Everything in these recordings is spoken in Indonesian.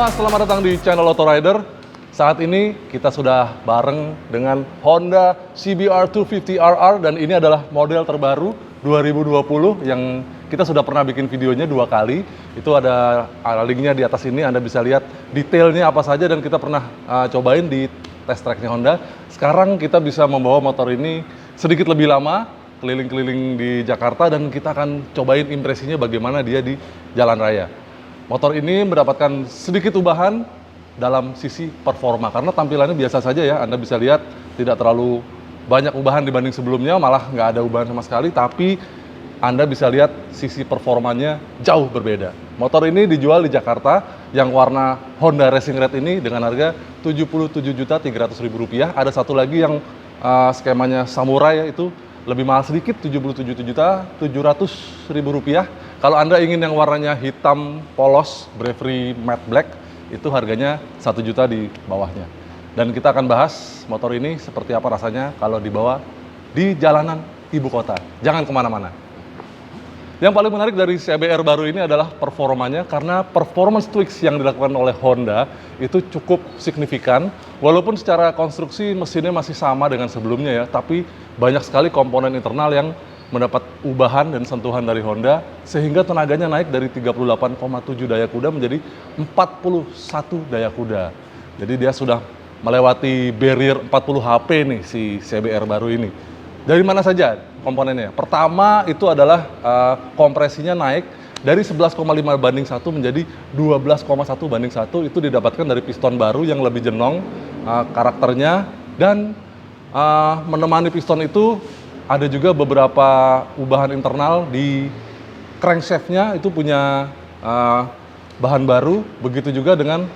semua, selamat datang di channel Auto Rider. Saat ini kita sudah bareng dengan Honda CBR 250RR dan ini adalah model terbaru 2020 yang kita sudah pernah bikin videonya 2 kali. Itu ada linknya di atas ini, Anda bisa lihat detailnya apa saja dan kita pernah cobain di test tracknya Honda. Sekarang kita bisa membawa motor ini sedikit lebih lama, keliling-keliling di Jakarta dan kita akan cobain impresinya bagaimana dia di jalan raya. Motor ini mendapatkan sedikit ubahan dalam sisi performa karena tampilannya biasa saja ya. Anda bisa lihat tidak terlalu banyak ubahan dibanding sebelumnya, malah nggak ada ubahan sama sekali, tapi Anda bisa lihat sisi performanya jauh berbeda. Motor ini dijual di Jakarta yang warna Honda Racing Red ini dengan harga Rp77.300.000. Ada satu lagi yang skemanya Samurai, itu lebih mahal sedikit, Rp77.700.000. Kalau Anda ingin yang warnanya hitam polos, Bravery Matte Black, itu harganya 1 juta di bawahnya. Dan kita akan bahas motor ini seperti apa rasanya kalau dibawa di jalanan ibu kota. Jangan kemana-mana. Yang paling menarik dari CBR baru ini adalah performanya, karena performance tweaks yang dilakukan oleh Honda itu cukup signifikan. Walaupun secara konstruksi mesinnya masih sama dengan sebelumnya ya, tapi banyak sekali komponen internal yang mendapat ubahan dan sentuhan dari Honda sehingga tenaganya naik dari 38,7 daya kuda menjadi 41 daya kuda. Jadi dia sudah melewati barrier 40 HP nih si CBR baru ini. Dari mana saja komponennya? Pertama itu adalah kompresinya naik dari 11,5 banding 1 menjadi 12,1 banding 1. Itu didapatkan dari piston baru yang lebih jenong karakternya, dan menemani piston itu ada juga beberapa ubahan internal di crankshaft-nya, itu punya bahan baru. Begitu juga dengan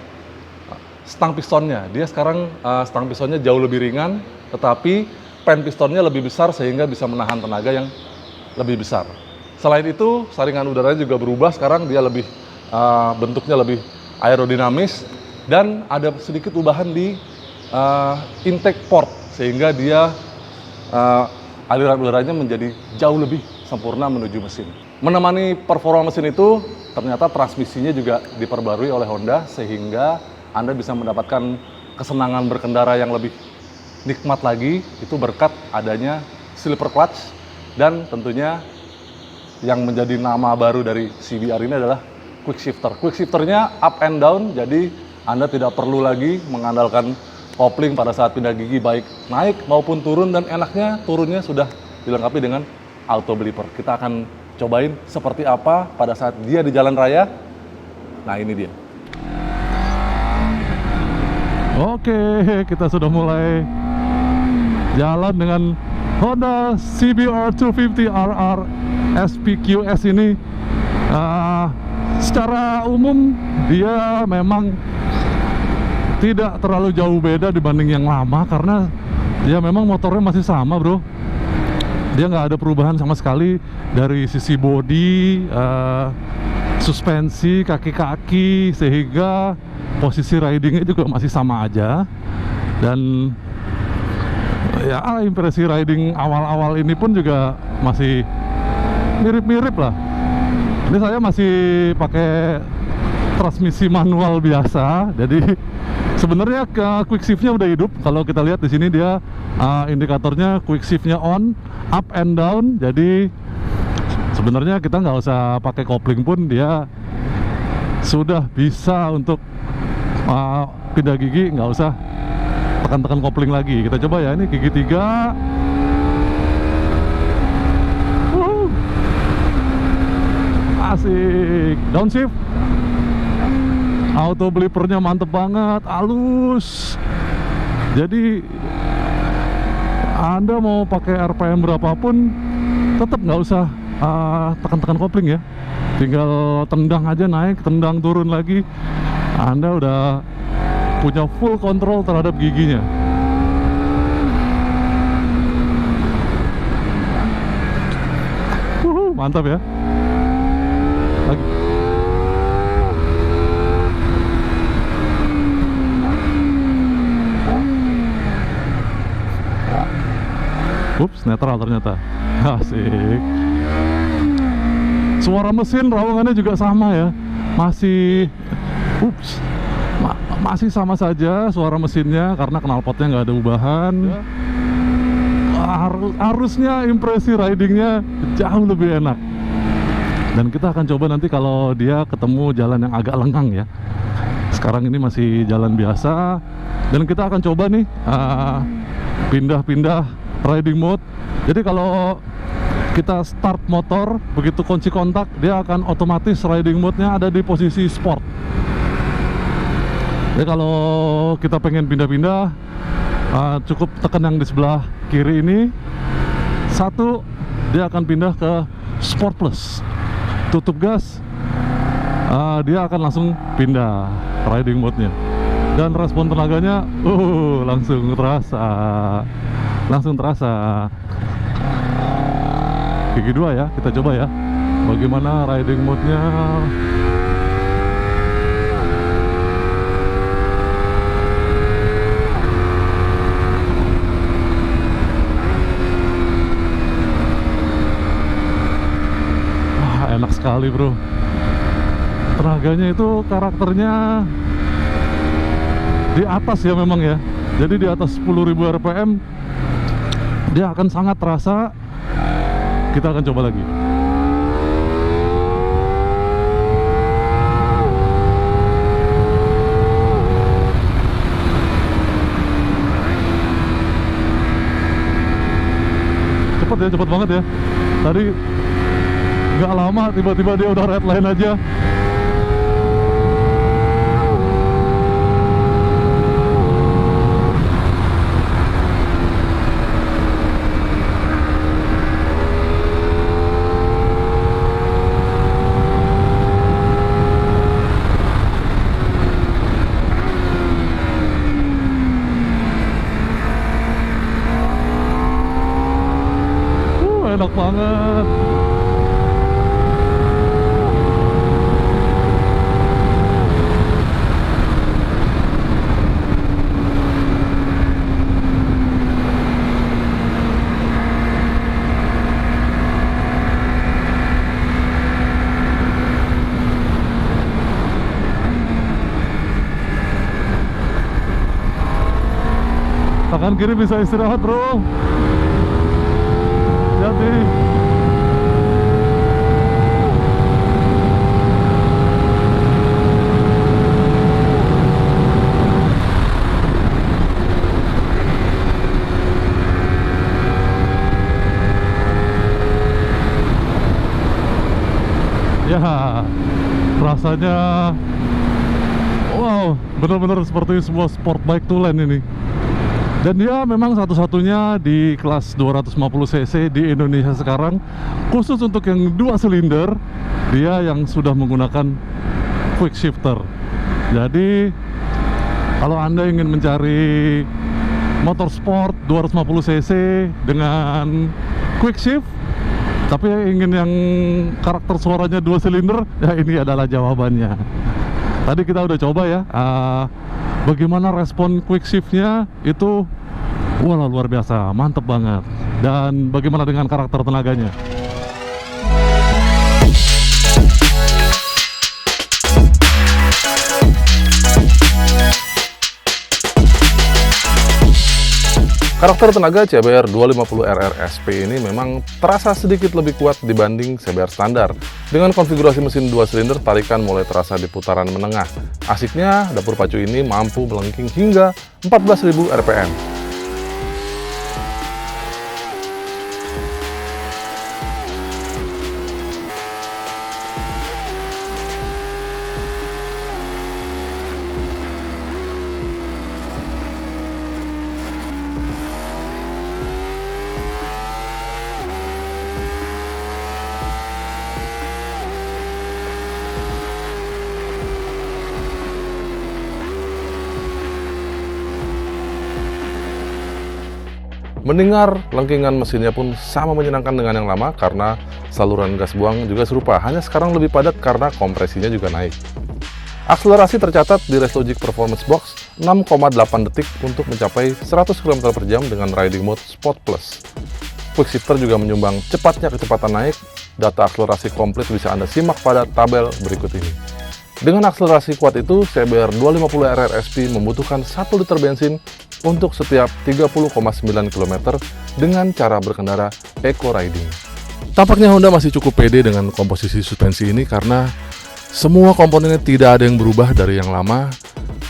stang pistonnya. Dia sekarang stang pistonnya jauh lebih ringan, tetapi pen pistonnya lebih besar sehingga bisa menahan tenaga yang lebih besar. Selain itu, saringan udaranya juga berubah. Sekarang dia lebih bentuknya lebih aerodinamis dan ada sedikit ubahan di intake port sehingga dia aliran udaranya menjadi jauh lebih sempurna menuju mesin. Menemani performa mesin itu, ternyata transmisinya juga diperbarui oleh Honda sehingga Anda bisa mendapatkan kesenangan berkendara yang lebih nikmat lagi. Itu berkat adanya slipper clutch dan tentunya yang menjadi nama baru dari CBR ini adalah quick shifter. Quick shifternya up and down, jadi Anda tidak perlu lagi mengandalkan kopling pada saat pindah gigi baik naik maupun turun, dan enaknya turunnya sudah dilengkapi dengan auto blipper. Kita akan cobain seperti apa pada saat dia di jalan raya. Nah, ini dia. Oke, kita sudah mulai jalan dengan Honda CBR 250RR SPQS ini. Secara umum dia memang tidak terlalu jauh beda dibanding yang lama karena dia memang motornya masih sama, bro. Dia nggak ada perubahan sama sekali dari sisi bodi, suspensi, kaki-kaki, sehingga posisi ridingnya juga masih sama aja. Dan ya impresi riding awal-awal ini pun juga masih mirip-mirip lah. Ini saya masih pakai transmisi manual biasa, jadi sebenarnya quick shift-nya udah hidup. Kalau kita lihat di sini dia indikatornya quick shift-nya on, up and down. Jadi sebenarnya kita nggak usah pakai kopling pun dia sudah bisa untuk pindah gigi, nggak usah tekan-tekan kopling lagi. Kita coba ya, ini gigi 3. Asik. Downshift, auto blippernya mantep banget, halus. Jadi Anda mau pakai RPM berapapun tetap nggak usah tekan-tekan kopling ya. Tinggal tendang aja naik, tendang turun lagi. Anda udah punya full control terhadap giginya. Mantap ya. Lagi. Ups, netral ternyata. Asik. Suara mesin rawangannya juga sama ya. Masih masih sama saja suara mesinnya karena knalpotnya nggak ada ubahan. Harusnya impresi ridingnya jauh lebih enak. Dan kita akan coba nanti kalau dia ketemu jalan yang agak lengang ya. Sekarang ini masih jalan biasa. Dan kita akan coba nih pindah-pindah riding mode. Jadi kalau kita start motor, begitu kunci kontak, dia akan otomatis riding mode-nya ada di posisi sport. Jadi kalau kita pengen pindah-pindah, cukup tekan yang di sebelah kiri ini. Satu, dia akan pindah ke Sport Plus. Tutup gas, dia akan langsung pindah riding mode-nya. Dan respon tenaganya, langsung terasa. Gigi 2 ya, kita coba ya. Bagaimana riding mode-nya. Enak sekali bro. Tenaganya itu karakternya di atas ya memang ya. Jadi di atas 10.000 rpm dia akan sangat terasa. Kita akan coba lagi. Cepet ya, cepet banget ya. Tadi nggak lama tiba-tiba dia udah red line aja. Enak banget. Tangan kiri bisa istirahat bro. Hati-hati. Ya, rasanya wow, benar-benar seperti sebuah sport bike Tulen ini. Dan dia memang satu-satunya di kelas 250 cc di Indonesia sekarang, khusus untuk yang 2 silinder, dia yang sudah menggunakan quick shifter. Jadi kalau Anda ingin mencari motor sport 250 cc dengan quick shift, tapi ingin yang karakter suaranya 2 silinder, ya ini adalah jawabannya. Tadi kita udah coba ya, bagaimana respon quick shiftnya itu, wah luar biasa, mantep banget. Dan bagaimana dengan karakter tenaganya? Karakter tenaga CBR 250 RR SP ini memang terasa sedikit lebih kuat dibanding CBR standar. Dengan konfigurasi mesin 2 silinder, tarikan mulai terasa di putaran menengah. Asiknya, dapur pacu ini mampu melengking hingga 14.000 rpm. Mendengar lengkingan mesinnya pun sama menyenangkan dengan yang lama karena saluran gas buang juga serupa, hanya sekarang lebih padat karena kompresinya juga naik. Akselerasi tercatat di Restlogic Performance Box 6,8 detik untuk mencapai 100 km/jam dengan riding mode Sport Plus. Quick shifter juga menyumbang cepatnya kecepatan naik. Data akselerasi komplit bisa Anda simak pada tabel berikut ini. Dengan akselerasi kuat itu, CBR 250 RR SP membutuhkan 1 liter bensin untuk setiap 30,9 km dengan cara berkendara eco riding. Tampaknya Honda masih cukup pede dengan komposisi suspensi ini karena semua komponennya tidak ada yang berubah dari yang lama.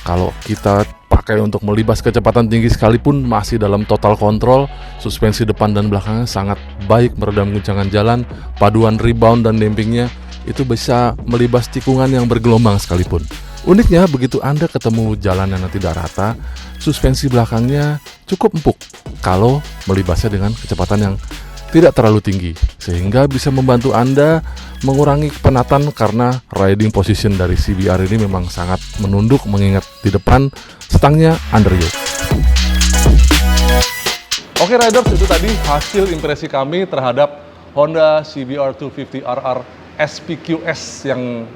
Kalau kita pakai untuk melibas kecepatan tinggi sekalipun masih dalam total kontrol, suspensi depan dan belakangnya sangat baik meredam guncangan jalan, paduan rebound dan dampingnya itu bisa melibas tikungan yang bergelombang sekalipun. Uniknya, begitu Anda ketemu jalan yang tidak rata, suspensi belakangnya cukup empuk kalau melibasnya dengan kecepatan yang tidak terlalu tinggi, sehingga bisa membantu Anda mengurangi kepenatan karena riding position dari CBR ini memang sangat menunduk mengingat di depan stangnya underyoke. Oke riders, itu tadi hasil impresi kami terhadap Honda CBR 250 RR SPQS yang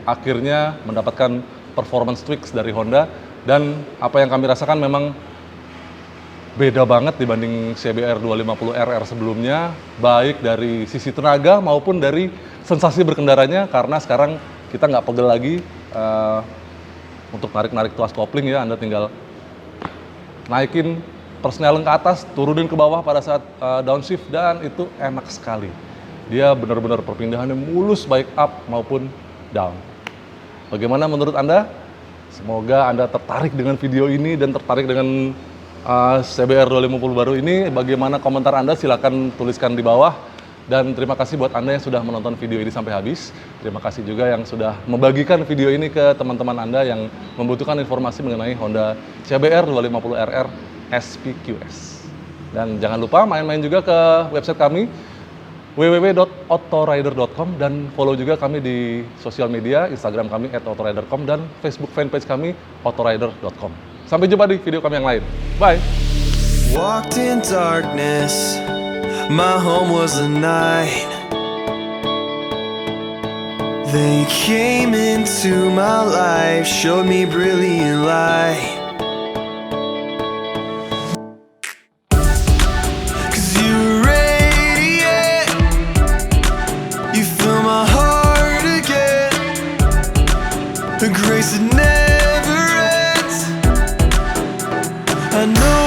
akhirnya mendapatkan performance tweaks dari Honda, dan apa yang kami rasakan memang beda banget dibanding CBR 250 RR sebelumnya, baik dari sisi tenaga maupun dari sensasi berkendaranya, karena sekarang kita nggak pegel lagi untuk narik-narik tuas kopling ya. Anda tinggal naikin persneleng ke atas, turunin ke bawah pada saat downshift, dan itu enak sekali. Dia benar-benar perpindahannya mulus baik up maupun down. Bagaimana menurut Anda? Semoga Anda tertarik dengan video ini dan tertarik dengan CBR 250 baru ini. Bagaimana komentar Anda? Silakan tuliskan di bawah. Dan terima kasih buat Anda yang sudah menonton video ini sampai habis. Terima kasih juga yang sudah membagikan video ini ke teman-teman Anda yang membutuhkan informasi mengenai Honda CBR 250 RR SPQS. Dan jangan lupa main-main juga ke website kami www.autorider.com, dan follow juga kami di sosial media, Instagram kami @autorider.com dan Facebook fanpage kami autorider.com. Sampai jumpa di video kami yang lain. Bye. Walked in darkness, my home was a night. They came into my life, showed me brilliant light. The grace that never ends. I know